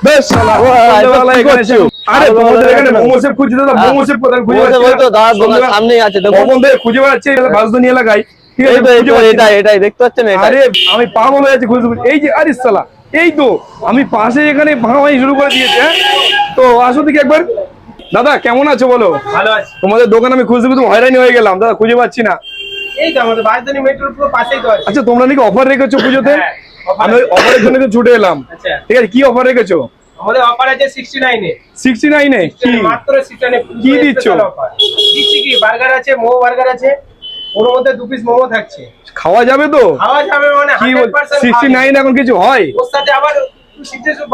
বেশ শালা সন্ধ্যাবেলা এখানে এসে আরে তোমাদের এখানে মোমো শেপ খুঁজতে দাদা মোমো শেপ কোথায় খুঁজে ওই তো দাদার দোকান সামনেই আছে, দেখুন। কখন থেকে খুঁজে বেড়াচ্ছি বাসদনি এলাকায়, ঠিক আছে? এই তো খুঁজে পাচ্ছি না। এটাই দেখতে পাচ্ছেন, আরে আমি পাগল হয়ে যাচ্ছি খুঁজতে খুঁজতে। এই যে আরে শালা এই তো আমি পাশে এখানে ভাঙাভাঙি শুরু করে দিয়েছে, হ্যাঁ? তো আসো দেখি একবার। দাদা কেমন আছো বলো? ভালো আছে। তোমাদের দোকান আমি খুঁজতে খুঁজতে হয়রানি হয়ে গেলাম দাদা, খুঁজে পাচ্ছি না। এই তো আমাদের রাজধানী মেট্রোর পুরো পাশেই তো আছে। আচ্ছা তোমরা নাকি অফার রেখেছো পুজোতে? হ্যাঁ, offer আমি ওই অফারের জন্য তো ছুটে এলাম। আচ্ছা। ঠিক আছে, কি অফার রেখেছো? আমাদের অফার আছে 69 এ। 69 এ কি মাত্র 69 এ কি দিচ্ছ? দিচ্ছি কি বার্গার আছে, মোমো বার্গার আছে। ওর মধ্যে 2 পিস মোমো থাকছে। খাওয়া যাবে তো? খাওয়া যাবে মানে কি 100% 69 এখন কিছু হয়? ওর সাথে আবার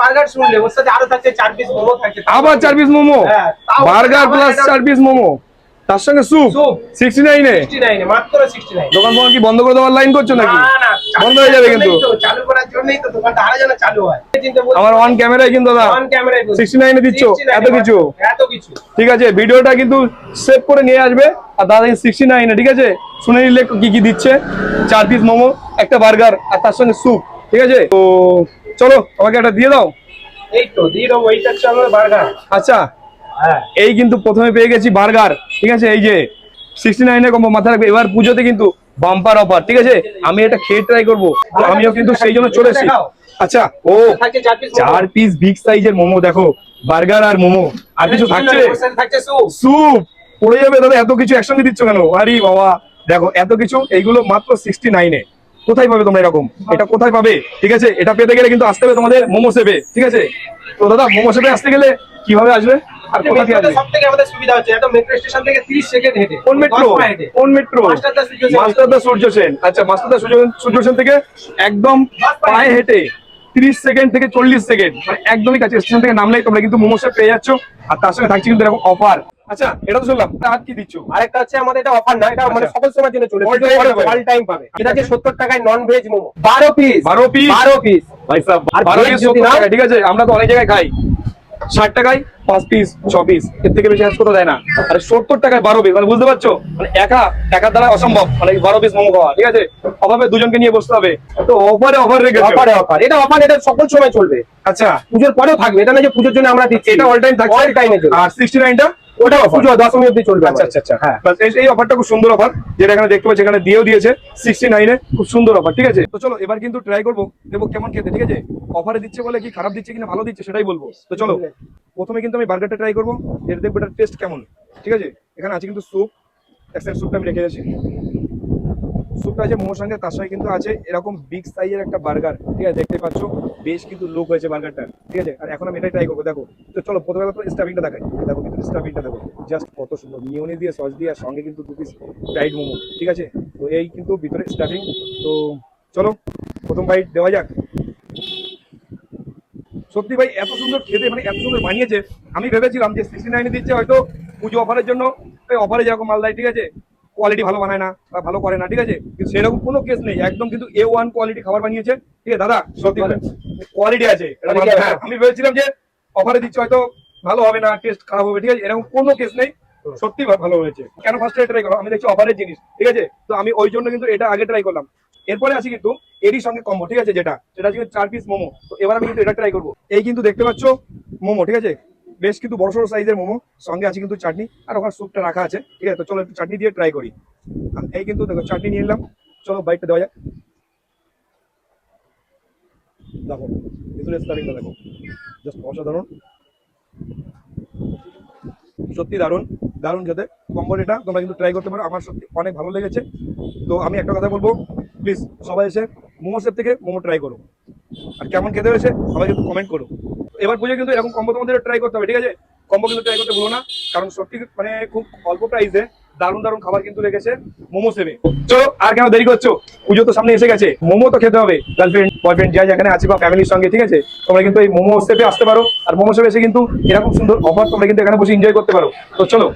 বার্গার শুনলে ওর সাথে আরো থাকছে 4 পিস মোমো থাকছে। আবার 4 পিস মোমো, হ্যাঁ, তাও বার্গার আবার প্লাস এটা- 4 পিস মোমো, তার সঙ্গে স্যুপ। স্যুপ। 69 এ 69 এ মাত্র 69। দোকান ফোকান কি বন্ধ করে দেওয়ার লাইন করছো নাকি? না না, বন্ধ হয়ে যাবে কিন্তু। চালু করার জন্যই তো দোকানটা আরো যেন চালু হয়। আমার অন ক্যামেরায় কিন্তু দাদা অন ক্যামেরায় 69 এ দিচ্ছ, এত কিছু। এত কিছু। ঠিক আছে, ভিডিওটা কিন্তু সেভ করে নিয়ে আসবে। আর দাদা 69 এ, ঠিক আছে? শুনে নিলে কি কি দিচ্ছে। 4 পিস মোমো, একটা বার্গার আর তার সঙ্গে স্যুপ, ঠিক আছে? তো চলো আমাকে একটা দিয়ে দাও। এই তো দিয়ে দেবো, এইটা হচ্ছে আমাদের বার্গার। আচ্ছা হ্যাঁ, এই কিন্তু প্রথমে পেয়ে গেছি বার্গার, ঠিক আছে? এই যে 69 এ কম্বো, মাথায় রাখবে। এবার পুজোতে কিন্তু বাম্পার অফার, ঠিক আছে? আমি এটা খেয়ে ট্রাই করবো, তো আমিও কিন্তু সেই জন্য চলে এসেছি। আচ্ছা ও থাকছে 4 পিস 4 পিস বিগ সাইজের মোমো, দেখো বার্গার আর মোমো, আর কিছু থাকছে? থাকছে স্যুপ। স্যুপ পড়ে যাবে দাদা, এত কিছু একসঙ্গে দিচ্ছ কেন? আরে বাবা দেখো এত কিছু, এইগুলো মাত্র 69 এ। কোথায় পাবে তোমরা এরকম? এটা কোথায় পাবে? ঠিক আছে, এটা পেতে গেলে কিন্তু আসতে হবে তোমাদের মোমো শেপে, ঠিক আছে? তো দাদা মোমো শেপে আসতে গেলে কিভাবে আসবে আর কোথা থেকে আসবে? সবথেকে আমাদের সুবিধা হচ্ছে একদম মেট্রো স্টেশন থেকে 30 সেকেন্ড হেঁটে। কোন মেট্রো? 10 পা হেঁটে। কোন মেট্রো? মাস্টারদা সূর্য সেন। মাস্টারদা সূর্য সেন। আচ্ছা মাস্টারদা সূর্য সেন থেকে একদম পায়ে হেঁটে 30 সেকেন্ড থেকে 40 সেকেন্ড, মানে একদমই কাছে। স্টেশন থেকে নামলেই তোমরা কিন্তু মোমো শেপ পেয়ে যাচ্ছ, আর তার সঙ্গে থাকছে কিন্তু এরকম অফার। আচ্ছা এটা তো শুনলাম, আর কি দিচ্ছ? আরেকটা হচ্ছে আমাদের এটা অফার না, এটা মানে সকল সময়ের জন্য চলে। All time পাবে। অল টাইম পাবে। এটা হচ্ছে 70 টাকায় non veg momo 12 piece. 12 piece? 12 piece. ভাই সাহেব আর 12 veg পিস যদি 70 নাও- টাকা, ঠিক আছে? আমরা তো অনেক জায়গায় খাই 60 টাকায় 5 পিস 6 পিস, এর থেকে বেশি আজ কোথাও দেয় না। আরে 70 টাকায় 12 পিস, মানে বুঝতে পারছো? মানে একা দ্বারা অসম্ভব, মানে 12 পিস মোমো খাওয়া, ঠিক আছে? অভাবে দুজনকে নিয়ে বসতে হবে, তো অফার রেখেছো। অফার এটা অফার, এটা সকল সময় চলবে। আচ্ছা পুজোর পরেও থাকবে, এটা না যে পুজোর জন্য আমরা দিচ্ছি। এটা অল টাইম থাকছে? অল টাইমে চলবে। আর 69 টা ওটা পুজো দশমী অবধি চলবে। আচ্ছা আচ্ছা আচ্ছা, হ্যাঁ। বাস এই অফারটা খুব সুন্দর অফার, যেটা এখানে দেখতে পাচ্ছি, এখানে দিয়েও দিয়েছে 69 এ, খুব সুন্দর অফার, ঠিক আছে? তো চলো এবার কিন্তু ট্রাই করবো, দেখবো কেমন খেতে, ঠিক আছে? অফারে দিচ্ছে বলে কি খারাপ দিচ্ছে কিনা ভালো দিচ্ছে সেটাই বলবো। তো চলো প্রথমে কিন্তু আমি বার্গারটা ট্রাই করবো, এর দেখবো এটার টেস্ট কেমন, ঠিক আছে? এখানে আছে কিন্তু স্যুপ, এক সাইড স্যুপটা আমি রেখে গেছি। স্যুপটা আছে মোমোর সঙ্গে, তার সঙ্গে কিন্তু আছে এরকম বিগ সাইজের একটা বার্গার, ঠিক আছে? দেখতে পাচ্ছ বেশ কিন্তু লুক হয়েছে বার্গারটা, ঠিক আছে? আর এখন আমি এটাই ট্রাই করবো, দেখো। তো চলো প্রথমে স্টাফিংটা দেখাই, দেখো কিন্তু স্টাফিংটা দেখো, জাস্ট কত সুন্দর মিয়োনিজ দিয়ে সস দিয়ে, আর সঙ্গে কিন্তু 2 পিস ফ্রাইড মোমো, ঠিক আছে? তো এই কিন্তু ভিতরে স্টাফিং। তো চলো প্রথম বাইট দেওয়া যাক। সত্যি ভাই এত সুন্দর খেতে, মানে এত সুন্দর বানিয়েছে। আমি ভেবেছিলাম যে 69 দিচ্ছে হয়তো পুজো অফারের জন্য, অফারে যেরকম মাল দেয়, ঠিক আছে? কোয়ালিটি ভালো বানায় না বা ভালো করে না, ঠিক আছে? কিন্তু সেরকম কোনো কেস নেই, একদম কিন্তু A1 কোয়ালিটি খাবার বানিয়েছে, ঠিক আছে দাদা? সত্যি কোয়ালিটি আছে এটা মানতে হবে। হ্যাঁ, আমি ভেবেছিলাম যে অফারে দিচ্ছে হয়তো ভালো হবে না, টেস্ট খারাপ হবে, ঠিক আছে? এরকম কোনো কেস নেই, সত্যি ভালো হয়েছে। কেন ফার্স্টে ট্রাই করলাম, আমি দেখছি অফারের জিনিস, ঠিক আছে? তো আমি ওই জন্য কিন্তু এটা আগে ট্রাই করলাম। এরপরে আসি কিন্তু এরই সঙ্গে কম্বো, ঠিক আছে? সেটা হচ্ছে 4 পিস মোমো। তো এবার আমি কিন্তু এটা ট্রাই করবো। এই কিন্তু দেখতে পাচ্ছ মোমো, ঠিক আছে? বেশ কিন্তু বড় সড়ো সাইজের মোমো, সঙ্গে আছে কিন্তু চাটনি, আর ওখানে স্যুপটা রাখা আছে, ঠিক আছে? তো চলো একটু চাটনি দিয়ে ট্রাই করি। এই কিন্তু দেখো চাটনি নিয়ে নিলাম, চলো বাইকটা দেওয়া যাক। দেখো ভিতরে স্টারিংটা দেখো, জাস্ট অসাধারণ, সত্যি দারুণ খেতে কম্বো। এটা তোমরা কিন্তু ট্রাই করতে পারো, আমার সত্যি অনেক ভালো লেগেছে। তো আমি একটা কথা বলবো, প্লিজ সবাই এসে মোমো শেপ থেকে মোমো ট্রাই করো, আর কেমন খেতে হয়েছে সবাই কিন্তু কমেন্ট করো। এবার পুজো কিন্তু এরকম কম্বো তোমাদের ট্রাই করতে হবে, ঠিক আছে? কম্বো কিন্তু ট্রাই করতে ভুলো না, কারণ সত্যি মানে খুব অল্প প্রাইসে দারুণ খাবার কিন্তু রেখেছে মোমো সেভে। চলো আর কেন দেরি করছো, পুজো তো সামনে এসে গেছে, মোমো তো খেতে হবে। গার্লফ্রেন্ড বয়ফ্রেন্ড যা যেখানে আছে বা ফ্যামিলির সঙ্গে, ঠিক আছে? তোমরা কিন্তু এই মোমো সেভে আসতে পারো, আর মোমো সেভে এসে কিন্তু এরকম সুন্দর অফার তোমরা কিন্তু এখানে বসে এনজয় করতে পারো। তো চলো।